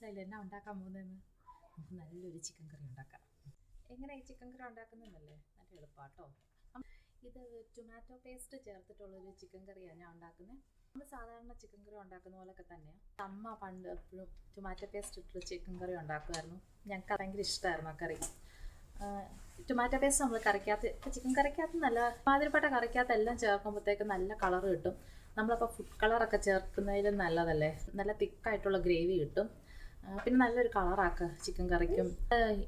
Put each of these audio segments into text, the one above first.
മനസ്സിലായില്ല എന്നാ ഉണ്ടാക്കാൻ പോകുന്നതെന്ന്. നമുക്ക് നല്ലൊരു ചിക്കൻ കറി ഉണ്ടാക്കാം. എങ്ങനെ ഈ ചിക്കൻ കറി ഉണ്ടാക്കുന്നതെന്നല്ലേ? നല്ല എളുപ്പാട്ടോ. ഇത് ടൊമാറ്റോ പേസ്റ്റ് ചേർത്തിട്ടുള്ളൊരു ചിക്കൻ കറിയാണ് ഞാൻ ഉണ്ടാക്കുന്നത്. നമ്മൾ സാധാരണ ചിക്കൻ കറി ഉണ്ടാക്കുന്ന പോലൊക്കെ തന്നെയാണ്. അമ്മ പണ്ട് എപ്പോഴും ടൊമാറ്റോ പേസ്റ്റ് ഇട്ടൊരു ചിക്കൻ കറി ഉണ്ടാക്കുമായിരുന്നു. ഞങ്ങൾക്ക് ഭയങ്കര ഇഷ്ടമായിരുന്നു ആ കറി. ടൊമാറ്റോ പേസ്റ്റ് നമ്മൾ കറിക്കകത്ത്, ഇപ്പോൾ ചിക്കൻ കറിക്കകത്ത് നല്ല മാതിരിപ്പെട്ട കറിക്കകത്ത് എല്ലാം ചേർക്കുമ്പോഴത്തേക്ക് നല്ല കളർ കിട്ടും. നമ്മളപ്പോൾ ഫുഡ് കളറൊക്കെ ചേർക്കുന്നതിലും നല്ലതല്ലേ, നല്ല തിക്കായിട്ടുള്ള ഗ്രേവി കിട്ടും. പിന്നെ നല്ലൊരു കളറാക്കുക ചിക്കൻ കറിക്കും.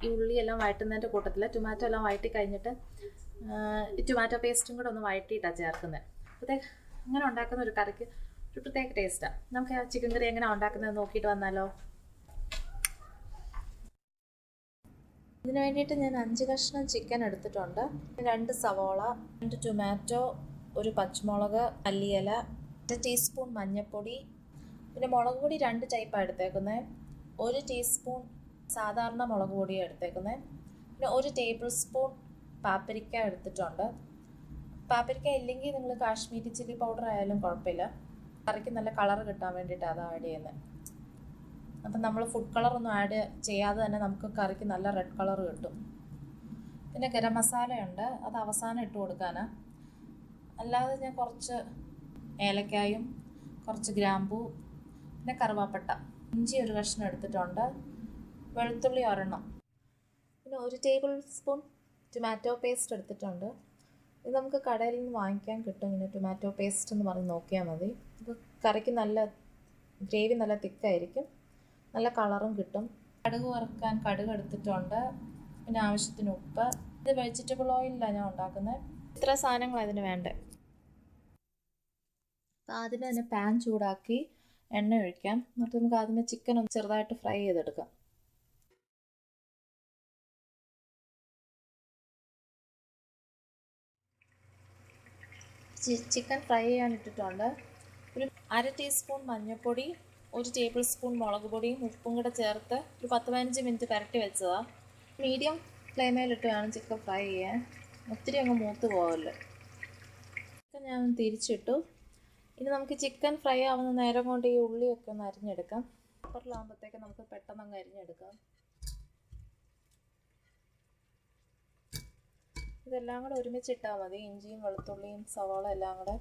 ഈ ഉള്ളിയെല്ലാം വഴറ്റുന്നതിൻ്റെ കൂട്ടത്തിൽ ടൊമാറ്റോ എല്ലാം വഴറ്റി കഴിഞ്ഞിട്ട് ടൊമാറ്റോ പേസ്റ്റും കൂടെ ഒന്ന് വഴറ്റിയിട്ടാണ് ചേർക്കുന്നത്. അപ്പോഴത്തേക്ക് അങ്ങനെ ഉണ്ടാക്കുന്ന ഒരു കറിക്ക് ഒരു പ്രത്യേക ടേസ്റ്റാണ്. നമുക്ക് ആ ചിക്കൻ കറി എങ്ങനെയാണ് ഉണ്ടാക്കുന്നത് നോക്കിയിട്ട് വന്നാലോ? ഇതിന് വേണ്ടിയിട്ട് ഞാൻ 5 കഷ്ണം ചിക്കൻ എടുത്തിട്ടുണ്ട്. 2 സവോള, 2 ടൊമാറ്റോ, ഒരു പച്ചമുളക്, മല്ലിയില, 1 ടീസ്പൂൺ മഞ്ഞൾപ്പൊടി, പിന്നെ മുളക് പൊടി 2 ടൈപ്പാണ് എടുത്തേക്കുന്നത്. 1 ടീസ്പൂൺ സാധാരണ മുളക് പൊടിയാണ് എടുത്തേക്കുന്നത്. പിന്നെ 1 ടേബിൾ സ്പൂൺ പാപ്രിക്ക എടുത്തിട്ടുണ്ട്. പാപ്രിക്ക ഇല്ലെങ്കിൽ നിങ്ങൾ കാശ്മീരി ചില്ലി പൗഡർ ആയാലും കുഴപ്പമില്ല. കറിക്ക് നല്ല കളർ കിട്ടാൻ വേണ്ടിയിട്ടാണ് അത് ആഡ് ചെയ്യുന്നത്. അപ്പം നമ്മൾ ഫുഡ് കളറൊന്നും ആഡ് ചെയ്യാതെ തന്നെ നമുക്ക് കറിക്ക് നല്ല റെഡ് കളർ കിട്ടും. പിന്നെ ഗരം മസാലയുണ്ട്, അത് അവസാനം ഇട്ട് കൊടുക്കാനാണ്. അല്ലാതെ ഞാൻ കുറച്ച് ഏലക്കായും കുറച്ച് ഗ്രാമ്പൂ, പിന്നെ കറുവാപ്പട്ട, ഇഞ്ചി 1 കഷ്ണം എടുത്തിട്ടുണ്ട്, വെളുത്തുള്ളി 1 പിന്നെ 1 ടേബിൾ സ്പൂൺ ടൊമാറ്റോ പേസ്റ്റ് എടുത്തിട്ടുണ്ട്. ഇത് നമുക്ക് കടയിൽ നിന്ന് വാങ്ങിക്കാൻ കിട്ടും. ഇങ്ങനെ ടൊമാറ്റോ പേസ്റ്റ് എന്ന് പറഞ്ഞ് നോക്കിയാൽ മതി. അപ്പോൾ കറിക്ക് നല്ല ഗ്രേവി നല്ല തിക്കായിരിക്കും, നല്ല കളറും കിട്ടും. കടുക് വറുക്കാൻ കടുക് എടുത്തിട്ടുണ്ട്, പിന്നെ ആവശ്യത്തിന് ഉപ്പ്. ഇത് വെജിറ്റബിൾ ഓയിലാണ് ഞാൻ ഉണ്ടാക്കുന്നത്. ഇത്ര സാധനങ്ങളാണ് ഇതിന് വേണ്ടത്. അപ്പോൾ ആദ്യമേ തന്നെ പാൻ ചൂടാക്കി എണ്ണ ഒഴിക്കാം. എന്നിട്ട് നമുക്ക് ആദ്യമേ ചിക്കൻ ഒന്ന് ചെറുതായിട്ട് ഫ്രൈ ചെയ്തെടുക്കാം. ചിക്കൻ ഫ്രൈ ചെയ്യാൻ ഇട്ടിട്ടുണ്ട്. ഒരു 1/2 ടീസ്പൂൺ മഞ്ഞൾപ്പൊടി, 1 ടേബിൾ സ്പൂൺ മുളക് പൊടിയും ഉപ്പും കൂടെ ചേർത്ത് ഒരു 10-15 മിനിറ്റ് പുരട്ടി വെച്ചതാണ്. മീഡിയം ഫ്ലെയിമിലിട്ട് വേണം ചിക്കൻ ഫ്രൈ ചെയ്യാൻ, ഒത്തിരി അങ്ങ് മൂത്ത് പോകല്ലോ. ചിക്കൻ ഞാൻ തിരിച്ചിട്ടു. ഇനി നമുക്ക് ചിക്കൻ ഫ്രൈ ആവുന്ന നേരം കൊണ്ട് ഈ ഉള്ളിയൊക്കെ ഒന്ന് അരിഞ്ഞെടുക്കാം. കുക്കറിലാകുമ്പോഴത്തേക്ക് നമുക്ക് പെട്ടെന്ന് അങ്ങ് അരിഞ്ഞെടുക്കാം. ഇതെല്ലാം കൂടെ ഒരുമിച്ചിട്ടാൽ മതി, ഇഞ്ചിയും വെളുത്തുള്ളിയും സവാള എല്ലാം കൂടെ.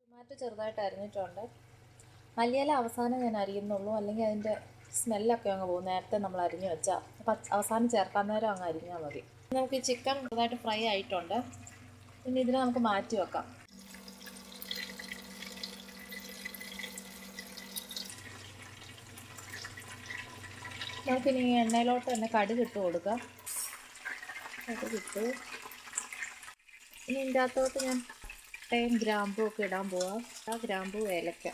ടൊമാറ്റോ ചെറുതായിട്ട് അരിഞ്ഞിട്ടുണ്ട്. മല്ലിയില അവസാനം ഞാൻ അരിയുന്നുള്ളൂ, അല്ലെങ്കിൽ അതിൻ്റെ സ്മെല്ലൊക്കെ അങ്ങ് പോകും. നേരത്തെ നമ്മൾ അരിഞ്ഞു വെച്ചാൽ അപ്പം അവസാനം ചേർക്കാൻ നേരം അങ്ങ് അരിഞ്ഞാൽ മതി. നമുക്ക് ഈ ചിക്കൻ ചെറുതായിട്ട് ഫ്രൈ ആയിട്ടുണ്ട്. പിന്നെ ഇതിനെ നമുക്ക് മാറ്റി വെക്കാം. നമുക്കിനി എണ്ണയിലോട്ട് തന്നെ കടുക് ഇട്ട് കൊടുക്കാം. കടുക് ഇട്ടു. ഇനി ഇതിൻ്റെ അകത്തോട്ട് ഞാൻ പട്ടയും ഗ്രാമ്പൂ ഒക്കെ ഇടാൻ പോവാം. ആ ഗ്രാമ്പൂ ഏലക്ക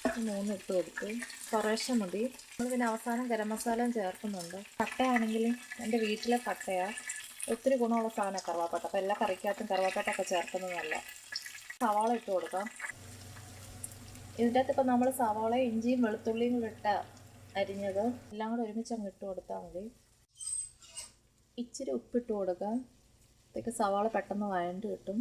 3 ഇട്ട് കൊടുത്തു. കുറേശ്ശെ മതി. നമ്മൾ പിന്നെ അവസാനം ഗരം മസാലയും ചേർക്കുന്നുണ്ട്. പട്ടയാണെങ്കിൽ എൻ്റെ വീട്ടിലെ പട്ടയാണ്. ഒത്തിരി ഗുണമുള്ള സാധനമാണ് കറുവാപ്പട്ട. അപ്പോൾ എല്ലാ കറിക്കകത്തും കറുവാപ്പട്ടയൊക്കെ ചേർക്കുന്നത് നല്ല. സവാള ഇട്ട് കൊടുക്കാം. ഇതിൻ്റെ അകത്ത് ഇപ്പോൾ നമ്മൾ സവാളയും ഇഞ്ചിയും വെളുത്തുള്ളിയും കൂടെ ഇട്ട അരിഞ്ഞത് എല്ലാം കൂടെ ഒരുമിച്ച് അങ്ങ് ഇട്ട് കൊടുത്താൽ മതി. ഇച്ചിരി ഉപ്പിട്ട് കൊടുക്കാം. അപ്പോഴത്തേക്ക് സവാള പെട്ടെന്ന് വഴണ്ട് കിട്ടും.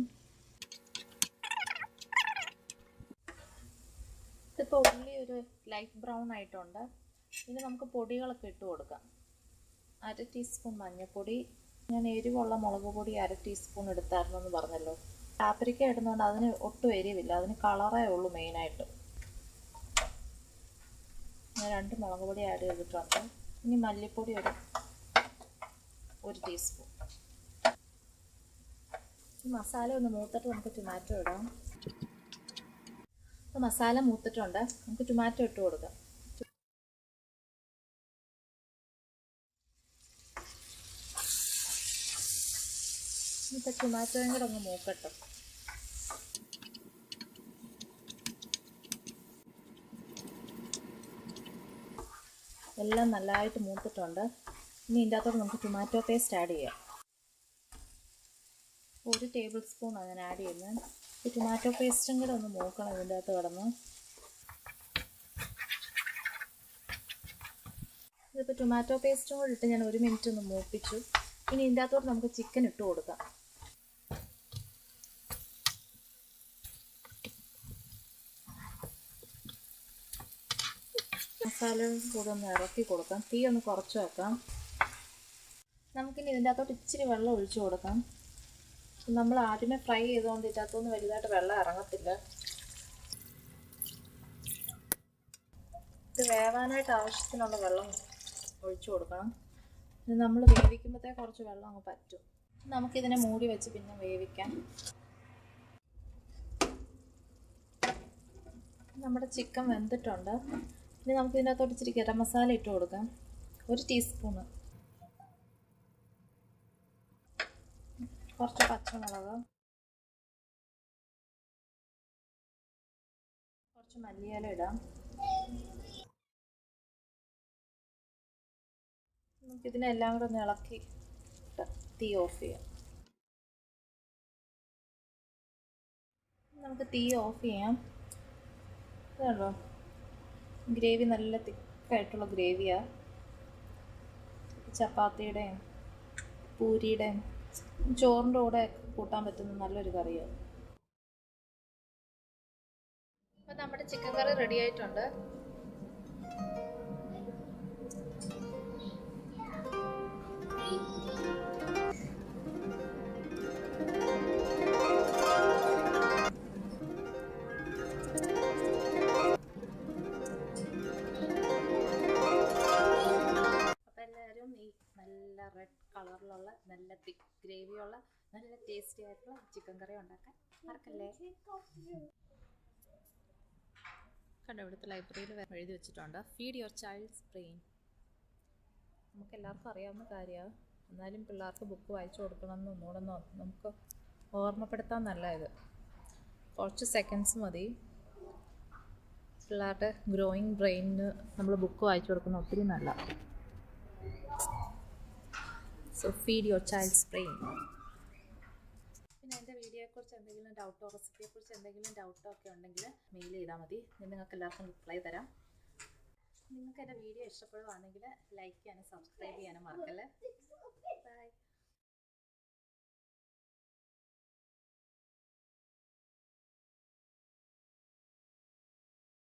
ഇതിപ്പോൾ ഉള്ളി ഒരു ലൈറ്റ് ബ്രൗൺ ആയിട്ടുണ്ട്. ഇനി നമുക്ക് പൊടികളൊക്കെ ഇട്ട് കൊടുക്കാം. 1/2 ടീസ്പൂൺ മഞ്ഞൾപ്പൊടി. ഞാൻ എരിവുള്ള മുളക് പൊടി 1/2 ടീസ്പൂൺ എടുത്തായിരുന്നു എന്ന് പറഞ്ഞല്ലോ. പാപ്രിക്ക ഇടുന്നതുകൊണ്ട് അതിന് ഒട്ടും എരിവില്ല, അതിന് കളറേ ഉള്ളൂ മെയിനായിട്ട്. ഞാൻ 2 മുളക് പൊടി ആഡ് ചെയ്തിട്ടുണ്ട്. ഇനി മല്ലിപ്പൊടി ഒരു ടീസ്പൂൺ. ഈ മസാല ഒന്ന് മൂത്തിട്ട് നമുക്ക് ടൊമാറ്റോ ഇടാം. അപ്പോൾ മസാല മൂത്തിട്ടുണ്ട്, നമുക്ക് ടൊമാറ്റോ ഇട്ട് കൊടുക്കാം. ഇപ്പോൾ ടൊമാറ്റോയും കൂടെ ഒന്ന് മൂക്കട്ടെ. എല്ലാം നല്ലതായിട്ട് മൂത്തിട്ടുണ്ട്. ഇനി ഇതിൻ്റെ അകത്തോട്ട് നമുക്ക് ടൊമാറ്റോ പേസ്റ്റ് ആഡ് ചെയ്യാം. 1 ടേബിൾ സ്പൂണാണ് ഞാൻ ആഡ് ചെയ്യുന്നത്. ഈ ടൊമാറ്റോ പേസ്റ്റും കൂടെ ഒന്ന് മൂക്കണം ഇതിൻ്റെ അകത്ത് കിടന്ന്. ഇതിപ്പോൾ ടൊമാറ്റോ പേസ്റ്റും കൂടെ ഇട്ട് ഞാൻ 1 മിനിറ്റ് ഒന്ന് മൂപ്പിച്ചു. ഇനി ഇതിൻ്റെ അകത്തോട്ട് നമുക്ക് ചിക്കൻ ഇട്ട് കൊടുക്കാം. മസാലയും കൂടെ ഒന്ന് ഇറക്കി കൊടുക്കാം. തീ ഒന്ന് കുറച്ച് വെക്കാം. നമുക്കിനി ഇതിൻ്റെ അകത്തോട്ട് ഇച്ചിരി വെള്ളം ഒഴിച്ചു കൊടുക്കാം. നമ്മൾ ആദ്യമേ ഫ്രൈ ചെയ്തുകൊണ്ട് ഇതിൻ്റെ അകത്തൊന്നും വലുതായിട്ട് വെള്ളം ഇറങ്ങത്തില്ല. ഇത് വേവാനായിട്ട് ആവശ്യത്തിനുള്ള വെള്ളം ഒഴിച്ചു കൊടുക്കണം. ഇത് നമ്മൾ വേവിക്കുമ്പോഴത്തേക്ക് കുറച്ച് വെള്ളം അങ്ങ് പറ്റും. നമുക്കിതിനെ മൂടി വെച്ച് പിന്നെ വേവിക്കാം. നമ്മുടെ ചിക്കൻ വെന്തിട്ടുണ്ട്. ഇനി നമുക്ക് ഇതിനകത്തോട്ട് ഇച്ചിരി ഗരം മസാല ഇട്ട് കൊടുക്കാം. 1 ടീസ്പൂണ്. കുറച്ച് പച്ചമുളക്, കുറച്ച് മല്ലിയില ഇടാം. നമുക്കിതിനെല്ലാം കൂടെ ഒന്ന് ഇളക്കി തീ ഓഫ് ചെയ്യാം. നമുക്ക് തീ ഓഫ് ചെയ്യാം. ഇതാണല്ലോ ഗ്രേവി, നല്ല തിക്കായിട്ടുള്ള ഗ്രേവിയാണ്. ചപ്പാത്തിയുടെയും പൂരിയുടെയും ചോറിൻ്റെ കൂടെ കൂട്ടാൻ പറ്റുന്ന നല്ലൊരു കറിയാണ്. അപ്പം നമ്മുടെ ചിക്കൻ കറി റെഡി ആയിട്ടുണ്ട്. നല്ല റെഡ് കളറിലുള്ള നല്ല തിക്ക് ഗ്രേവിയുള്ള നല്ല ടേസ്റ്റി ആയിട്ടുള്ള ചിക്കൻ കറി ഉണ്ടാക്കാൻ മറക്കല്ലേ. കണ്ടോ, ഇവിടുത്തെ ലൈബ്രറിയിൽ എഴുതി വെച്ചിട്ടുണ്ട്, ഫീഡ് യുവർ ചൈൽഡ്സ് ബ്രെയിൻ. നമുക്ക് എല്ലാവർക്കും അറിയാവുന്ന കാര്യമാണ്, എന്നാലും പിള്ളേർക്ക് ബുക്ക് വായിച്ചു കൊടുക്കണമെന്ന് ഒന്നുകൂടെ നമുക്ക് ഓർമ്മപ്പെടുത്താൻ നല്ല. ഇത് കുറച്ച് സെക്കൻഡ്സ് മതി. പിള്ളേരുടെ ഗ്രോയിങ് ബ്രെയിനിന് നമ്മൾ ബുക്ക് വായിച്ചു കൊടുക്കുന്ന ഒത്തിരി നല്ല. So feed your child's brain. പിന്നെ എൻ്റെ വീഡിയോയെക്കുറിച്ച് എന്തെങ്കിലും ഡൗട്ടോ റെസിപ്പിയെക്കുറിച്ച് എന്തെങ്കിലും ഡൗട്ടോ ഒക്കെ ഉണ്ടെങ്കിൽ മെയിൽ ചെയ്താൽ മതി. നിങ്ങൾക്ക് എല്ലാവർക്കും റിപ്ലൈ തരാം. നിങ്ങൾക്ക് എൻ്റെ വീഡിയോ ഇഷ്ടപ്പെടുകയാണെങ്കിൽ ലൈക്ക് ചെയ്യാനും സബ്സ്ക്രൈബ് ചെയ്യാനും മറക്കല്ലേ.